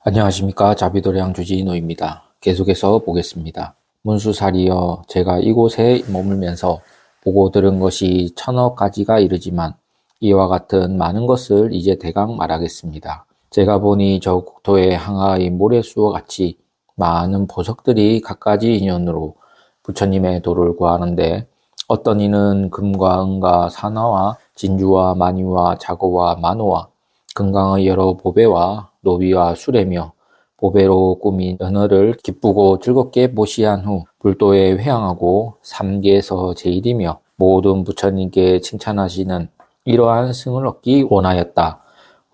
안녕하십니까. 자비도량 주지노입니다. 계속해서 보겠습니다. 문수살이여, 제가 이곳에 머물면서 보고 들은 것이 1000억 가지가 이르지만 이와 같은 많은 것을 이제 대강 말하겠습니다. 제가 보니 저 국토에 항아의 모래수와 같이 많은 보석들이 갖가지 인연으로 부처님의 도를 구하는데, 어떤 이는 금과 은과 산화와 진주와 만유와 자고와 만호와 금강의 여러 보배와 노비와 수레며 보배로 꾸민 연어를 기쁘고 즐겁게 모시한 후 불도에 회향하고 삼계에서 제일이며 모든 부처님께 칭찬하시는 이러한 승을 얻기 원하였다.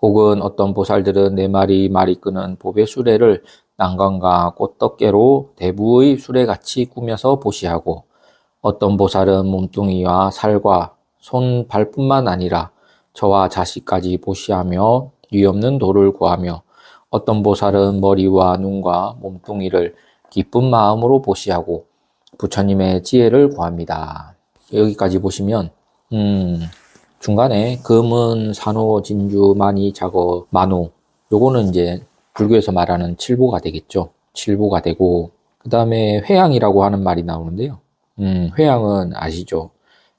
혹은 어떤 보살들은 네 마리 말이 끄는 보배 수레를 난관과 꽃덮개로 대부의 수레같이 꾸며서 보시하고, 어떤 보살은 몸뚱이와 살과 손, 발뿐만 아니라 저와 자식까지 보시하며 위없는 도를 구하며, 어떤 보살은 머리와 눈과 몸뚱이를 기쁜 마음으로 보시하고 부처님의 지혜를 구합니다. 여기까지 보시면 중간에 금은 산호, 진주, 만이, 자거, 만호, 요거는 이제 불교에서 말하는 칠보가 되겠죠. 칠보가 되고, 그 다음에 회양이라고 하는 말이 나오는데요. 회양은 아시죠?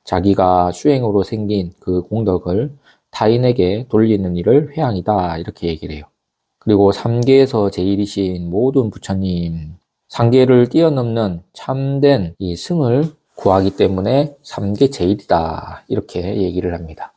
자기가 수행으로 생긴 그 공덕을 타인에게 돌리는 일을 회양이다, 이렇게 얘기를 해요. 그리고 삼계에서 제일이신 모든 부처님, 삼계를 뛰어넘는 참된 이 승을 구하기 때문에 삼계 제일이다, 이렇게 얘기를 합니다.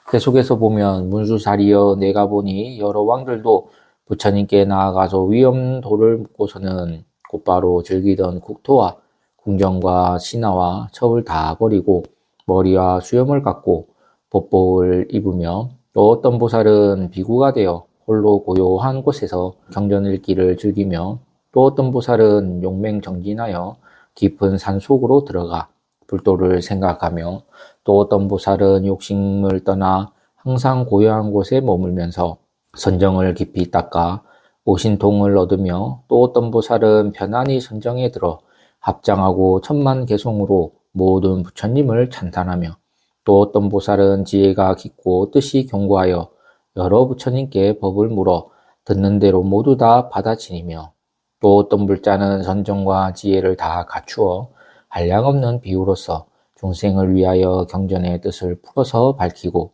계속해서 보면 문수살이여, 내가 보니 여러 왕들도 부처님께 나아가서 위엄 도를 묻고서는 곧바로 즐기던 국토와 궁정과 신하와 첩을 다 버리고 머리와 수염을 깎고 법복을 입으며, 또 어떤 보살은 비구가 되어 홀로 고요한 곳에서 경전읽기를 즐기며, 또 어떤 보살은 용맹정진하여 깊은 산속으로 들어가 불도를 생각하며, 또 어떤 보살은 욕심을 떠나 항상 고요한 곳에 머물면서 선정을 깊이 닦아 오신통을 얻으며, 또 어떤 보살은 편안히 선정에 들어 합장하고 천만개송으로 모든 부처님을 찬탄하며, 또 어떤 보살은 지혜가 깊고 뜻이 견고하여 여러 부처님께 법을 물어 듣는 대로 모두 다 받아지니며, 또 어떤 불자는 선정과 지혜를 다 갖추어 한량없는 비유로서 중생을 위하여 경전의 뜻을 풀어서 밝히고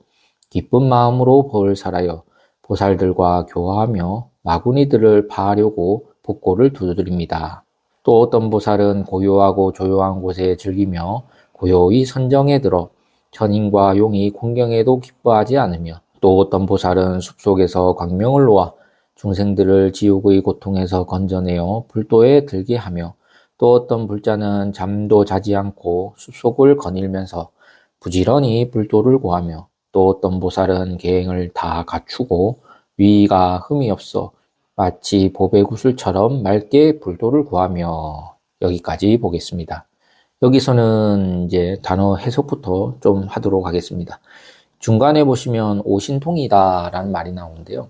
기쁜 마음으로 법을 살아여 보살들과 교화하며 마구니들을 파하려고 복고를 두드립니다. 또 어떤 보살은 고요하고 조용한 곳에 즐기며 고요히 선정에 들어 천인과 용이 공경에도 기뻐하지 않으며, 또 어떤 보살은 숲속에서 광명을 놓아 중생들을 지옥의 고통에서 건져내어 불도에 들게 하며, 또 어떤 불자는 잠도 자지 않고 숲속을 거닐면서 부지런히 불도를 구하며, 또 어떤 보살은 계행을 다 갖추고 위가 흠이 없어 마치 보배구슬처럼 맑게 불도를 구하며, 여기까지 보겠습니다. 여기서는 이제 단어 해석부터 좀 하도록 하겠습니다. 중간에 보시면 오신통이다 라는 말이 나오는데요.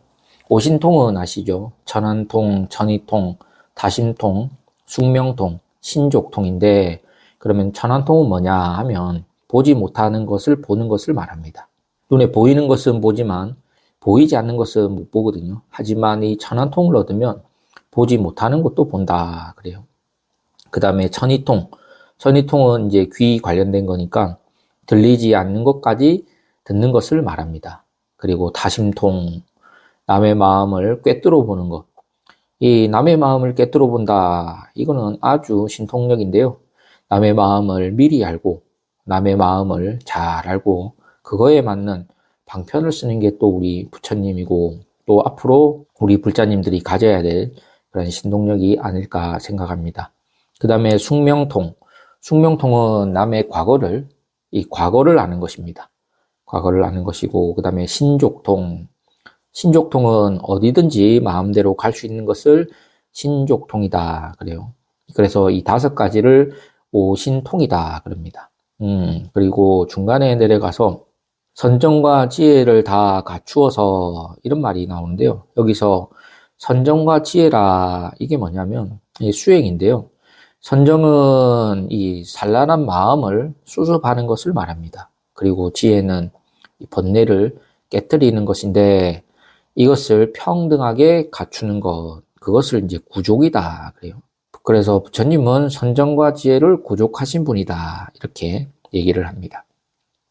오신통은 아시죠? 천안통, 천이통, 다심통, 숙명통, 신족통인데, 그러면 천안통은 뭐냐 하면 보지 못하는 것을 보는 것을 말합니다. 눈에 보이는 것은 보지만 보이지 않는 것은 못 보거든요. 하지만 이 천안통을 얻으면 보지 못하는 것도 본다 그래요. 그 다음에 천이통, 천이통은 이제 귀 관련된 거니까 들리지 않는 것까지 듣는 것을 말합니다. 그리고 다심통, 남의 마음을 꿰뚫어 보는 것. 이 남의 마음을 꿰뚫어 본다, 이거는 아주 신통력인데요. 남의 마음을 미리 알고 남의 마음을 잘 알고 그거에 맞는 방편을 쓰는 게 또 우리 부처님이고, 또 앞으로 우리 불자님들이 가져야 될 그런 신동력이 아닐까 생각합니다. 그 다음에 숙명통, 숙명통은 남의 이 과거를 아는 것입니다. 과거를 아는 것이고, 그 다음에 신족통, 신족통은 어디든지 마음대로 갈 수 있는 것을 신족통이다 그래요. 그래서 이 5가지를 오신통이다 그럽니다. 그리고 중간에 내려가서 선정과 지혜를 다 갖추어서, 이런 말이 나오는데요. 여기서 선정과 지혜라, 이게 뭐냐면 수행인데요. 선정은 이 산란한 마음을 수습하는 것을 말합니다. 그리고 지혜는 이 번뇌를 깨뜨리는 것인데, 이것을 평등하게 갖추는 것, 그것을 이제 구족이다. 그래요. 그래서 부처님은 선정과 지혜를 구족하신 분이다. 이렇게 얘기를 합니다.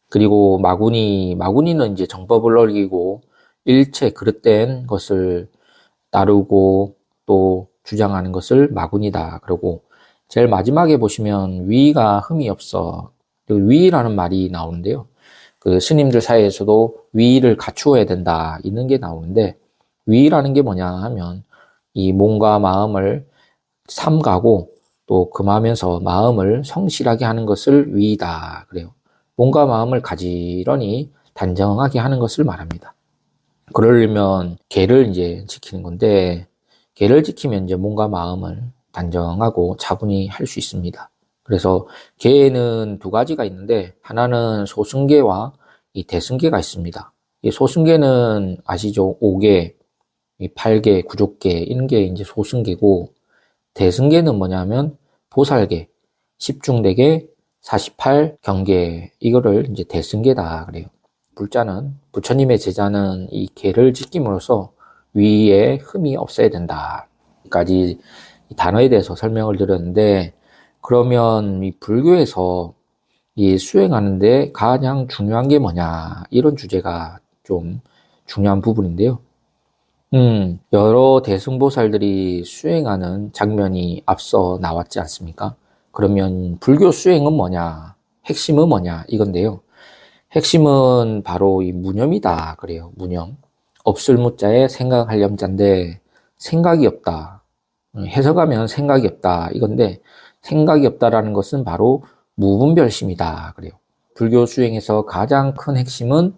그리고 마구니는 이제 정법을 어기고 일체 그릇된 것을 따르고 또 주장하는 것을 마구니다. 그리고 제일 마지막에 보시면 위가 흠이 없어. 위라는 말이 나오는데요. 그 스님들 사이에서도 위를 갖추어야 된다. 이런 게 나오는데 위라는 게 뭐냐 하면 이 몸과 마음을 삼가고 또 금하면서 마음을 성실하게 하는 것을 위이다. 그래요. 몸과 마음을 가지런히 단정하게 하는 것을 말합니다. 그러려면 계를 이제 지키는 건데 계를 지키면 이제 몸과 마음을 단정하고 차분히 할 수 있습니다. 그래서 계에는 두 가지가 있는데 하나는 소승계와 이 대승계가 있습니다. 이 소승계는 아시죠? 5계, 8계, 구족계 이런 게 이제 소승계고 대승계는 뭐냐면 보살계, 10중대계, 48경계 이거를 이제 대승계다 그래요. 불자는 부처님의 제자는 이 계를 지킴으로써 위에 흠이 없어야 된다. 까지 단어에 대해서 설명을 드렸는데 그러면 이 불교에서 이 수행하는데 가장 중요한 게 뭐냐 이런 주제가 좀 중요한 부분인데요. 여러 대승보살들이 수행하는 장면이 앞서 나왔지 않습니까? 그러면 불교 수행은 뭐냐? 핵심은 뭐냐? 이건데요. 핵심은 바로 이 무념이다. 그래요. 무념. 없을 무자에 생각할 염자인데 생각이 없다. 해석하면 생각이 없다. 이건데 생각이 없다라는 것은 바로 무분별심이다. 그래요. 불교 수행에서 가장 큰 핵심은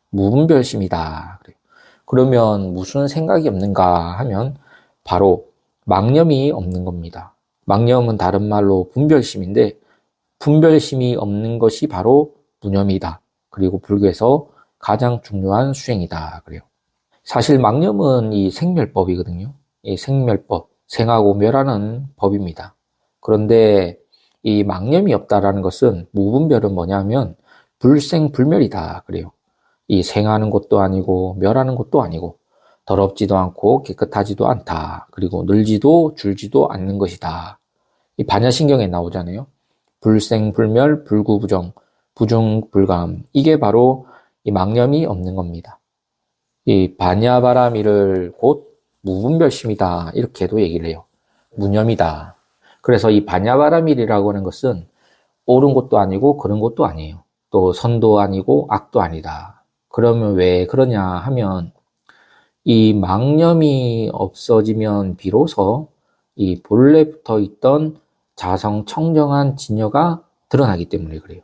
무분별심이다. 그래요. 그러면 무슨 생각이 없는가 하면 바로 망념이 없는 겁니다. 망념은 다른 말로 분별심인데 분별심이 없는 것이 바로 무념이다. 그리고 불교에서 가장 중요한 수행이다. 그래요. 사실 망념은 이 생멸법이거든요. 이 생멸법, 생하고 멸하는 법입니다. 그런데 이 망념이 없다라는 것은 무분별은 뭐냐면 불생불멸이다. 그래요. 이 생하는 것도 아니고 멸하는 것도 아니고 더럽지도 않고 깨끗하지도 않다. 그리고 늘지도 줄지도 않는 것이다. 이 반야신경에 나오잖아요. 불생불멸, 불구부정, 부중불감. 이게 바로 이 망념이 없는 겁니다. 이 반야바라미를 곧 무분별심이다. 이렇게도 얘기를 해요. 무념이다. 그래서 이 반야바라밀이라고 하는 것은 옳은 것도 아니고 그런 것도 아니에요. 또 선도 아니고 악도 아니다. 그러면 왜 그러냐 하면 이 망념이 없어지면 비로소 이 본래부터 있던 자성청정한 진여가 드러나기 때문에 그래요.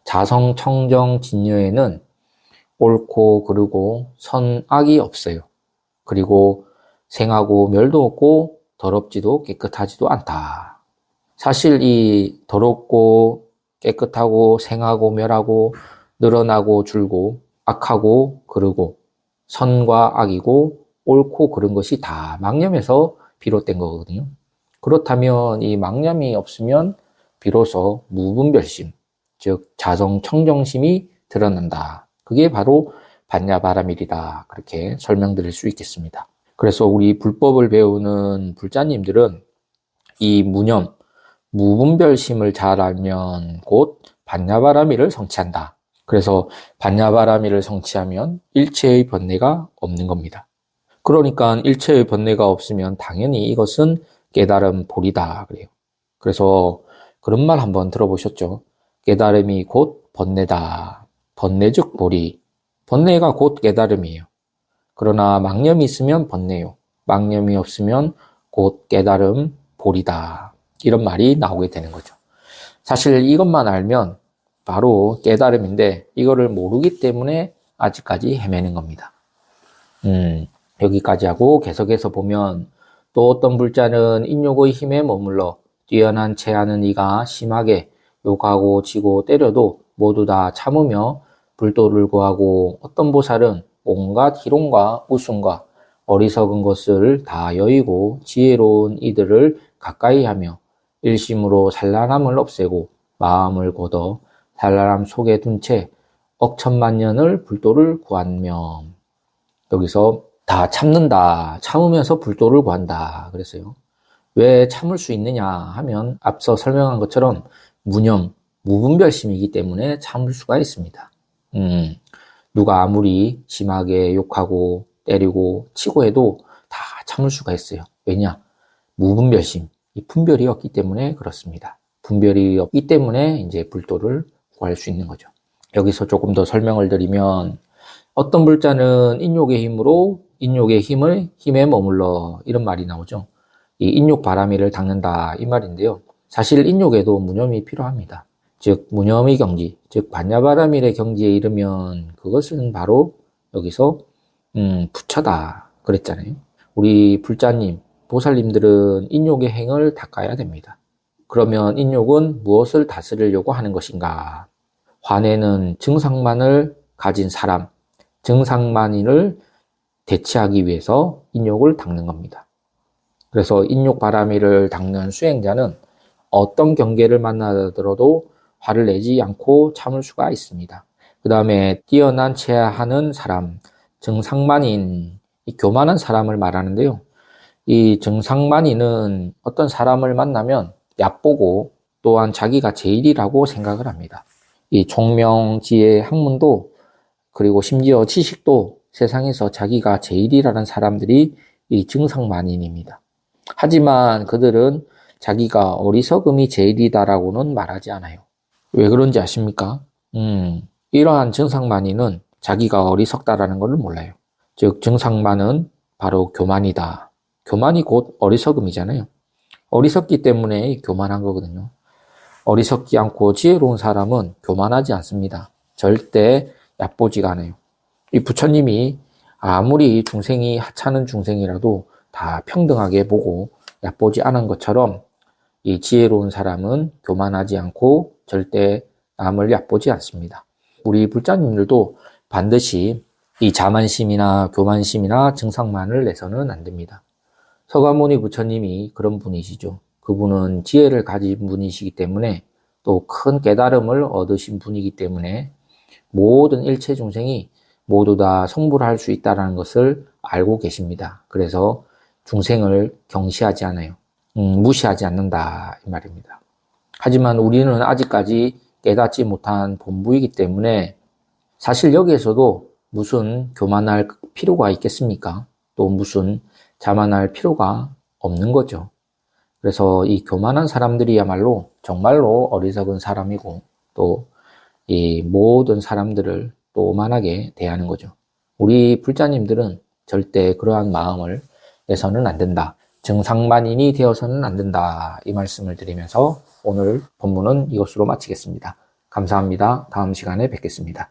자성청정 진여에는 옳고 그르고 선악이 없어요. 그리고 생하고 멸도 없고 더럽지도 깨끗하지도 않다. 사실 이 더럽고 깨끗하고 생하고 멸하고 늘어나고 줄고 악하고 그르고 선과 악이고 옳고 그른 것이 다 망념에서 비롯된 거거든요. 그렇다면 이 망념이 없으면 비로소 무분별심, 즉 자성청정심이 드러난다. 그게 바로 반야바라밀이다. 그렇게 설명드릴 수 있겠습니다. 그래서 우리 불법을 배우는 불자님들은 이 무념, 무분별심을 잘 알면 곧 반야바라밀을 성취한다. 그래서 반야바라밀을 성취하면 일체의 번뇌가 없는 겁니다. 그러니까 일체의 번뇌가 없으면 당연히 이것은 깨달음 보리다 그래요. 그래서 그런 말 한번 들어보셨죠? 깨달음이 곧 번뇌다. 번뇌 즉 보리. 번뇌가 곧 깨달음이에요. 그러나 망념이 있으면 번뇌요. 망념이 없으면 곧 깨달음 보리다. 이런 말이 나오게 되는 거죠. 사실 이것만 알면 바로 깨달음인데 이거를 모르기 때문에 아직까지 헤매는 겁니다. 여기까지 하고 계속해서 보면 또 어떤 불자는 인욕의 힘에 머물러 뛰어난 체하는 이가 심하게 욕하고 지고 때려도 모두 다 참으며 불도를 구하고 어떤 보살은 온갖 희롱과 우승과 어리석은 것을 다 여의고 지혜로운 이들을 가까이 하며 일심으로 산란함을 없애고 마음을 걷어 산란함 속에 둔 채 억천만년을 불도를 구하며 여기서 다 참는다. 참으면서 불도를 구한다. 그랬어요. 왜 참을 수 있느냐 하면 앞서 설명한 것처럼 무념, 무분별심이기 때문에 참을 수가 있습니다. 누가 아무리 심하게 욕하고 때리고 치고 해도 다 참을 수가 있어요. 왜냐? 무분별심, 이 분별이 없기 때문에 그렇습니다. 분별이 없기 때문에 이제 불도를 구할 수 있는 거죠. 여기서 조금 더 설명을 드리면 어떤 불자는 인욕의 힘으로 인욕의 힘에 머물러 이런 말이 나오죠. 이 인욕 바라미를 닦는다 이 말인데요. 사실 인욕에도 무념이 필요합니다. 즉 무념의 경지, 즉 반야바라밀의 경지에 이르면 그것은 바로 여기서 부처다 그랬잖아요. 우리 불자님, 보살님들은 인욕의 행을 닦아야 됩니다. 그러면 인욕은 무엇을 다스리려고 하는 것인가? 화내는 증상만을 가진 사람, 증상만인을 대체하기 위해서 인욕을 닦는 겁니다. 그래서 인욕 바라미를 닦는 수행자는 어떤 경계를 만나더라도 화를 내지 않고 참을 수가 있습니다. 그 다음에 뛰어난 체하는 사람, 정상만인, 이 교만한 사람을 말하는데요. 이 정상만인은 어떤 사람을 만나면 얕보고 또한 자기가 제일이라고 생각을 합니다. 이 총명, 지혜, 학문도 그리고 심지어 지식도 세상에서 자기가 제일이라는 사람들이 이 정상만인입니다. 하지만 그들은 자기가 어리석음이 제일이다라고는 말하지 않아요. 왜 그런지 아십니까? 이러한 정상만인은 자기가 어리석다라는 것을 몰라요. 즉 정상만은 바로 교만이다. 교만이 곧 어리석음이잖아요. 어리석기 때문에 교만한 거거든요. 어리석지 않고 지혜로운 사람은 교만하지 않습니다. 절대 얕보지가 않아요. 이 부처님이 아무리 중생이 하찮은 중생이라도 다 평등하게 보고 얕보지 않은 것처럼 이 지혜로운 사람은 교만하지 않고 절대 남을 얕보지 않습니다. 우리 불자님들도 반드시 이 자만심이나 교만심이나 증상만을 내서는 안 됩니다. 서가모니 부처님이 그런 분이시죠. 그분은 지혜를 가진 분이시기 때문에 또 큰 깨달음을 얻으신 분이기 때문에 모든 일체 중생이 모두 다 성불할 수 있다는 것을 알고 계십니다. 그래서 중생을 경시하지 않아요. 무시하지 않는다 이 말입니다. 하지만 우리는 아직까지 깨닫지 못한 본부이기 때문에 사실 여기에서도 무슨 교만할 필요가 있겠습니까? 또 무슨 자만할 필요가 없는 거죠. 그래서 이 교만한 사람들이야말로 정말로 어리석은 사람이고 또 이 모든 사람들을 또 오만하게 대하는 거죠. 우리 불자님들은 절대 그러한 마음을 내서는 안 된다. 정상만인이 되어서는 안 된다. 이 말씀을 드리면서 오늘 본문은 이것으로 마치겠습니다. 감사합니다. 다음 시간에 뵙겠습니다.